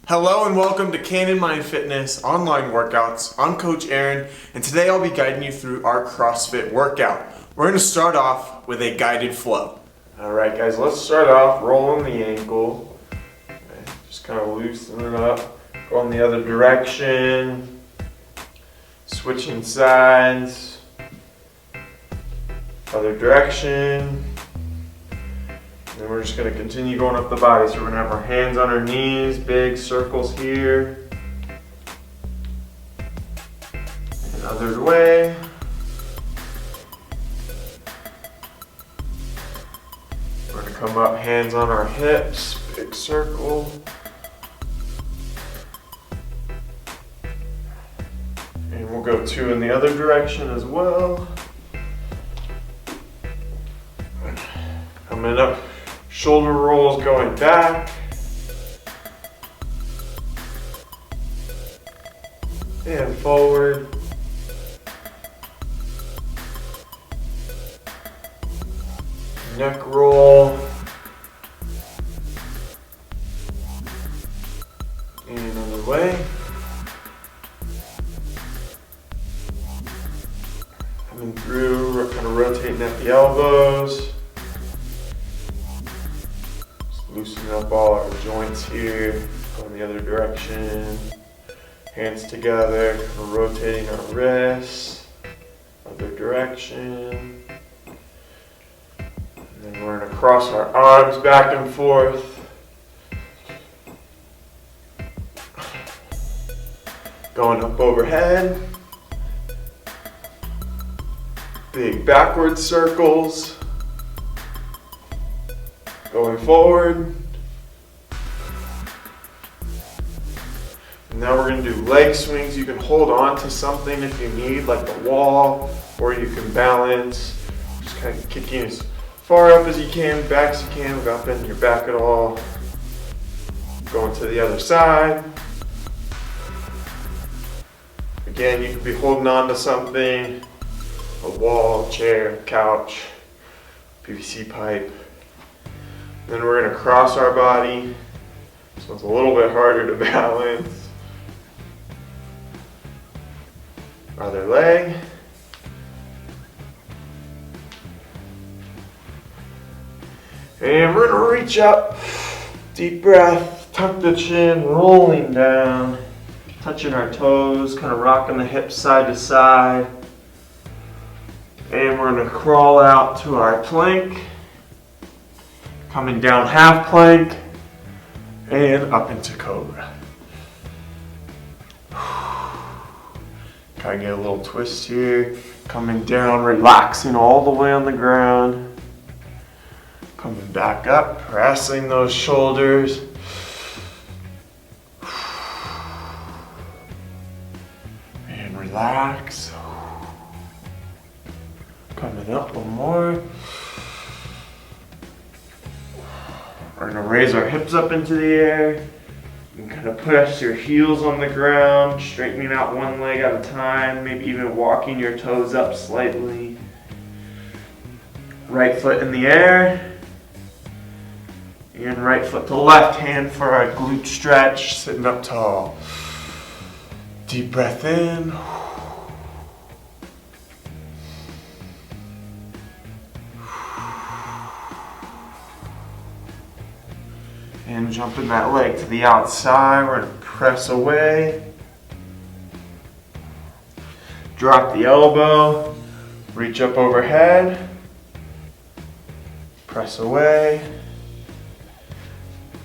Hello and welcome to Canon Mind Fitness online workouts. I'm Coach Aaron and today I'll be guiding you through our CrossFit workout. We're going to start off with a guided flow. Alright guys, let's start off rolling the ankle. Okay, just kind of loosen it up. Go in the other direction. Switching sides. Other direction. And we're just going to continue going up the body. So we're going to have our hands on our knees, big circles here. And other way. We're going to come up, hands on our hips, big circle. And we'll go two in the other direction as well. Coming up. Shoulder rolls going back. And forward. Neck roll. And another way. Coming through, kind of rotating at the elbows. Loosening up all our joints here, going the other direction, hands together, kind of rotating our wrists, other direction. And then we're going to cross our arms back and forth. Going up overhead. Big backward circles. Going forward. And now we're going to do leg swings. You can hold on to something if you need, like the wall, or you can balance. Just kind of kicking as far up as you can, back as you can, without bending your back at all. Going to the other side. Again, you could be holding on to something, a wall, chair, couch, PVC pipe. Then we're going to cross our body, so it's a little bit harder to balance. Other leg. And we're going to reach up, deep breath, tuck the chin, rolling down, touching our toes, kind of rocking the hips side to side. And we're going to crawl out to our plank. Coming down half plank and up into cobra. Kind of get a little twist here. Coming down, relaxing all the way on the ground. Coming back up, pressing those shoulders. And relax. Coming up one more. We're going to raise our hips up into the air and kind of press your heels on the ground, straightening out one leg at a time, maybe even walking your toes up slightly. Right foot in the air and right foot to left hand for our glute stretch, sitting up tall. Deep breath in. And jumping that leg to the outside, we're going to press away. Drop the elbow, reach up overhead, press away.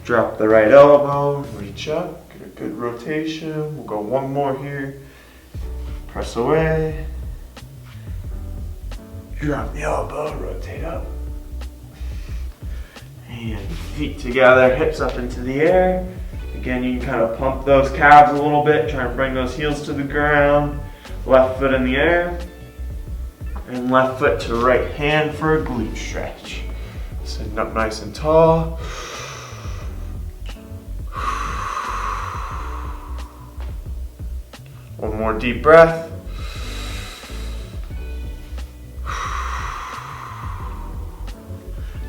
Drop the right elbow, reach up, get a good rotation. We'll go one more here. Press away. Drop the elbow, rotate up. And feet together, hips up into the air. Again, you can kind of pump those calves a little bit, try to bring those heels to the ground. Left foot in the air. And left foot to right hand for a glute stretch. Sitting up nice and tall. One more deep breath.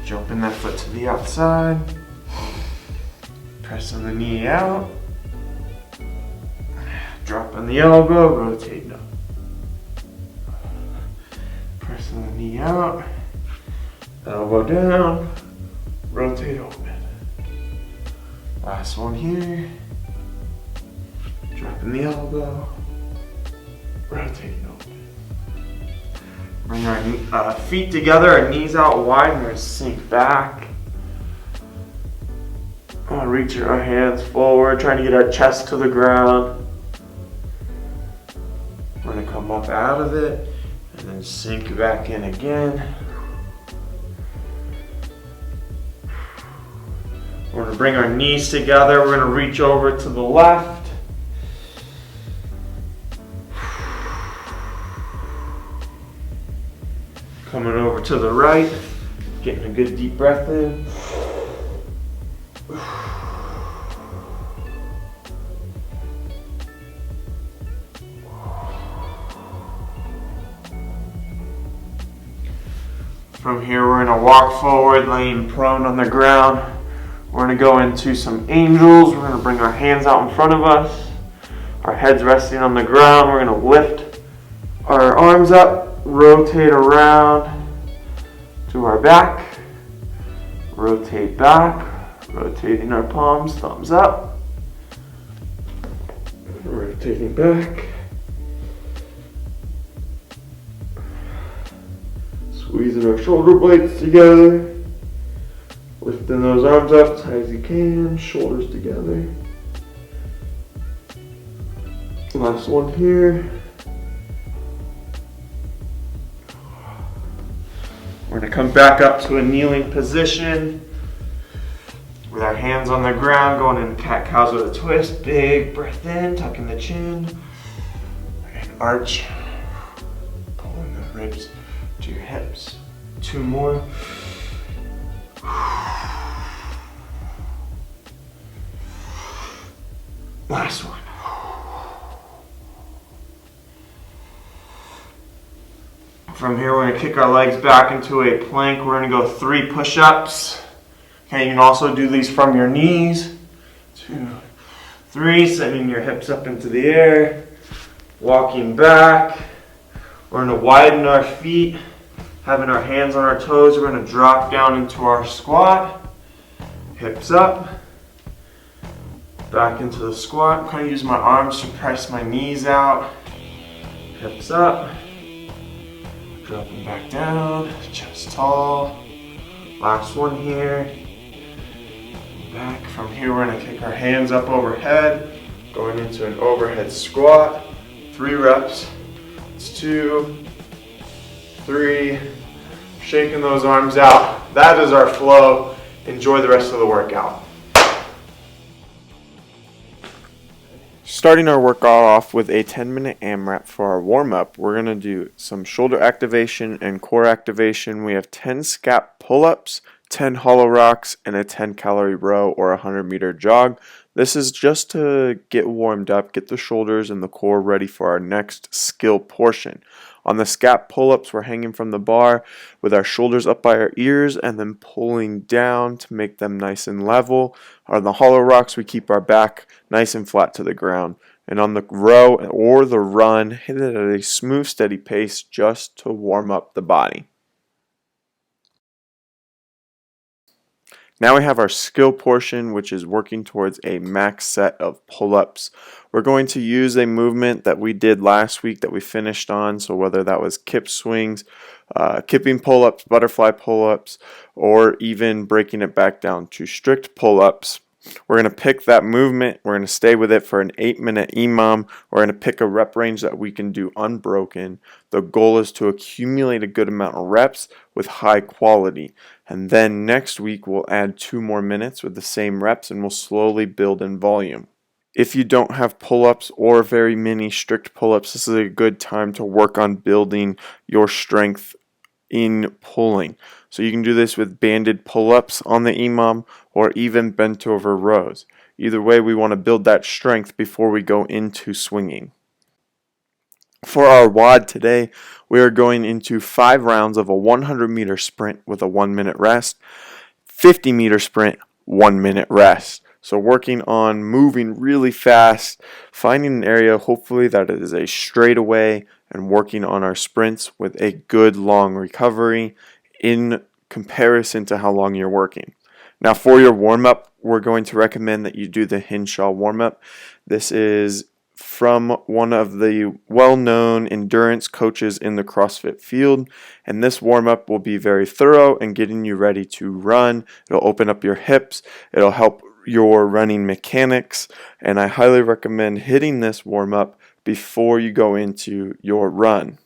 Jumping that foot to the outside. Pressing the knee out. Dropping the elbow, rotating up. Pressing the knee out, elbow down, rotate open. Last one here. Dropping the elbow, rotating open. Bring our feet together, our knees out wide, and we're gonna sink back. Reach our hands forward, trying to get our chest to the ground. We're gonna come up out of it and then sink back in again. We're gonna bring our knees together. We're gonna reach over to the left. Coming over to the right, getting a good deep breath in. From here, we're gonna walk forward, laying prone on the ground. We're gonna go into some angels. We're gonna bring our hands out in front of us. Our heads resting on the ground. We're gonna lift our arms up, rotate around to our back, rotate back, rotating our palms, thumbs up, rotating back. Squeezing our shoulder blades together, lifting those arms up as high as you can, shoulders together. Last one here. We're going to come back up to a kneeling position with our hands on the ground, going into cat-cows with a twist. Big breath in, tucking the chin, and arch, pulling the ribs to your hips. Two more. Last one. From here, we're going to kick our legs back into a plank. We're going to go 3 push-ups. Okay, you can also do these from your knees. 2, 3, sending your hips up into the air. Walking back. We're going to widen our feet, having our hands on our toes. We're going to drop down into our squat. Hips up. Back into the squat. I'm kind of using my arms to press my knees out. Hips up. Dropping back down, chest tall. Last one here. Back. From here, we're going to kick our hands up overhead, going into an overhead squat. 3 reps. It's 2, 3. Shaking those arms out. That is our flow. Enjoy the rest of the workout. Starting our workout off with a 10-minute AMRAP for our warm-up, we're going to do some shoulder activation and core activation. We have 10 Scap Pull Ups, 10 hollow rocks, and a 10-calorie row or 100-meter jog. This is just to get warmed up, get the shoulders and the core ready for our next skill portion. On the Scap Pull Ups, we're hanging from the bar with our shoulders up by our ears and then pulling down to make them nice and level. On the hollow rocks, we keep our back nice and flat to the ground. And on the row or the run, hit it at a smooth, steady pace just to warm up the body. Now we have our skill portion, which is working towards a max set of pull-ups. We're going to use a movement that we did last week that we finished on, so whether that was kip swings, kipping pull-ups, butterfly pull-ups, or even breaking it back down to strict pull-ups. We're going to pick that movement, we're going to stay with it for an 8-minute EMOM, we're going to pick a rep range that we can do unbroken. The goal is to accumulate a good amount of reps with high quality. And then next week we'll add 2 more minutes with the same reps and we'll slowly build in volume. If you don't have pull-ups or very many strict pull-ups, this is a good time to work on building your strength in pulling. So you can do this with banded pull-ups on the EMOM or even bent over rows. Either way, we want to build that strength before we go into swinging. For our WOD today, we are going into 5 rounds of a 100-meter sprint with a 1-minute rest, 50-meter sprint, 1-minute rest. So working on moving really fast, finding an area hopefully that is a straightaway, and working on our sprints with a good long recovery in comparison to how long you're working. Now for your warm-up, we're going to recommend that you do the Hinshaw Warm Up. This is from one of the well-known endurance coaches in the CrossFit field, and this warm-up will be very thorough and getting you ready to run. It'll open up your hips, it'll help your running mechanics, and I highly recommend hitting this warm-up before you go into your run.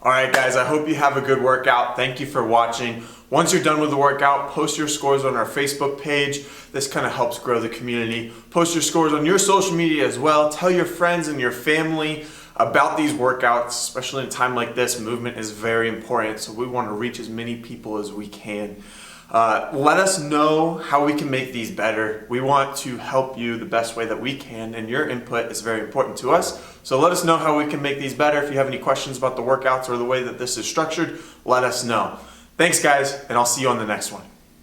Alright guys, I hope you have a good workout. Thank you for watching. Once you're done with the workout, post your scores on our Facebook page. This kind of helps grow the community. Post your scores on your social media as well. Tell your friends and your family about these workouts, especially in a time like this. Movement is very important, so we want to reach as many people as we can. Let us know how we can make these better. We want to help you the best way that we can, and your input is very important to us. So let us know how we can make these better. If you have any questions about the workouts or the way that this is structured, let us know. Thanks guys, and I'll see you on the next one.